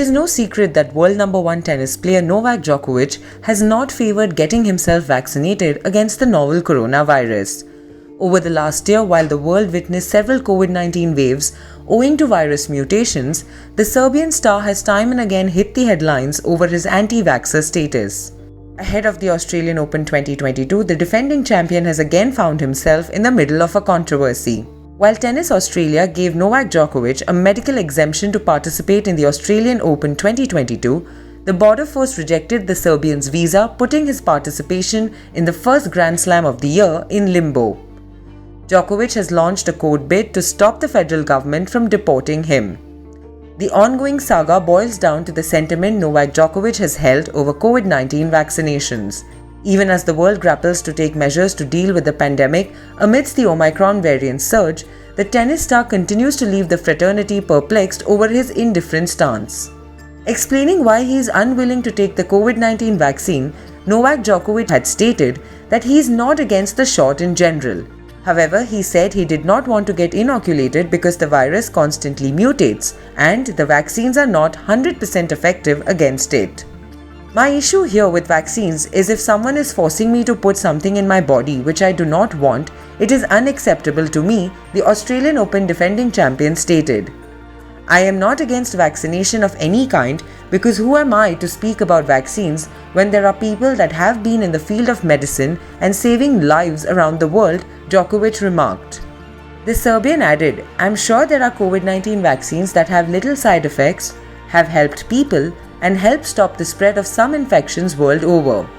is no secret that world number 1 tennis player Novak Djokovic has not favoured getting himself vaccinated against the novel coronavirus. Over the last year, while the world witnessed several COVID-19 waves owing to virus mutations, the Serbian star has time and again hit the headlines over his anti-vaxxer status. Ahead of the Australian Open 2022, the defending champion has again found himself in the middle of a controversy. While Tennis Australia gave Novak Djokovic a medical exemption to participate in the Australian Open 2022, the border force rejected the Serbian's visa, putting his participation in the first Grand Slam of the year in limbo. Djokovic has launched a court bid to stop the federal government from deporting him. The ongoing saga boils down to the sentiment Novak Djokovic has held over COVID-19 vaccinations. Even as the world grapples to take measures to deal with the pandemic amidst the Omicron variant surge, the tennis star continues to leave the fraternity perplexed over his indifferent stance. Explaining why he is unwilling to take the COVID-19 vaccine, Novak Djokovic had stated that he is not against the shot in general. However, he said he did not want to get inoculated because the virus constantly mutates and the vaccines are not 100% effective against it. My issue here with vaccines is if someone is forcing me to put something in my body which I do not want, it is unacceptable to me, the Australian Open defending champion stated. I am not against vaccination of any kind because who am I to speak about vaccines when there are people that have been in the field of medicine and saving lives around the world, Djokovic remarked. The Serbian added, I'm sure there are COVID-19 vaccines that have little side effects, have helped people, and help stop the spread of some infections world over.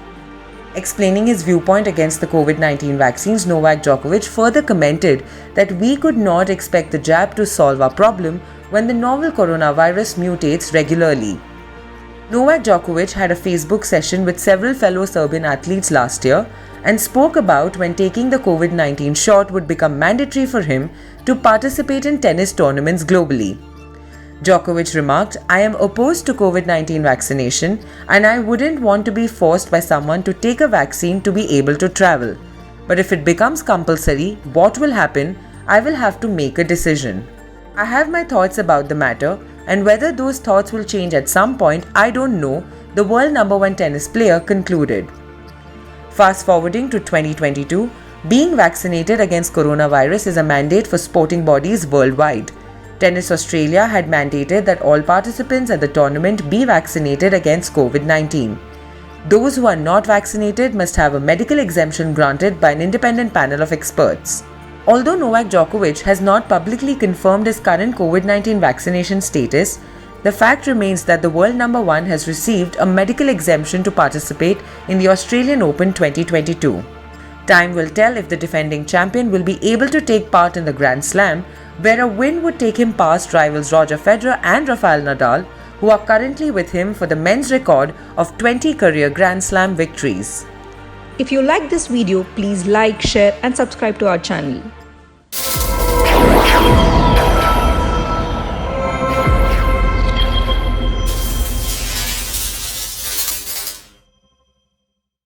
Explaining his viewpoint against the COVID-19 vaccines, Novak Djokovic further commented that we could not expect the jab to solve our problem when the novel coronavirus mutates regularly. Novak Djokovic had a Facebook session with several fellow Serbian athletes last year and spoke about when taking the COVID-19 shot would become mandatory for him to participate in tennis tournaments globally. Djokovic remarked, I am opposed to COVID-19 vaccination and I wouldn't want to be forced by someone to take a vaccine to be able to travel. But if it becomes compulsory, what will happen? I will have to make a decision. I have my thoughts about the matter and whether those thoughts will change at some point, I don't know, the world number 1 tennis player concluded. Fast forwarding to 2022, being vaccinated against coronavirus is a mandate for sporting bodies worldwide. Tennis Australia had mandated that all participants at the tournament be vaccinated against COVID-19. Those who are not vaccinated must have a medical exemption granted by an independent panel of experts. Although Novak Djokovic has not publicly confirmed his current COVID-19 vaccination status, the fact remains that the world number 1 has received a medical exemption to participate in the Australian Open 2022. Time will tell if the defending champion will be able to take part in the Grand Slam, where a win would take him past rivals Roger Federer and Rafael Nadal, who are currently with him for the men's record of 20 career Grand Slam victories. If you like this video, please like, share and subscribe to our channel.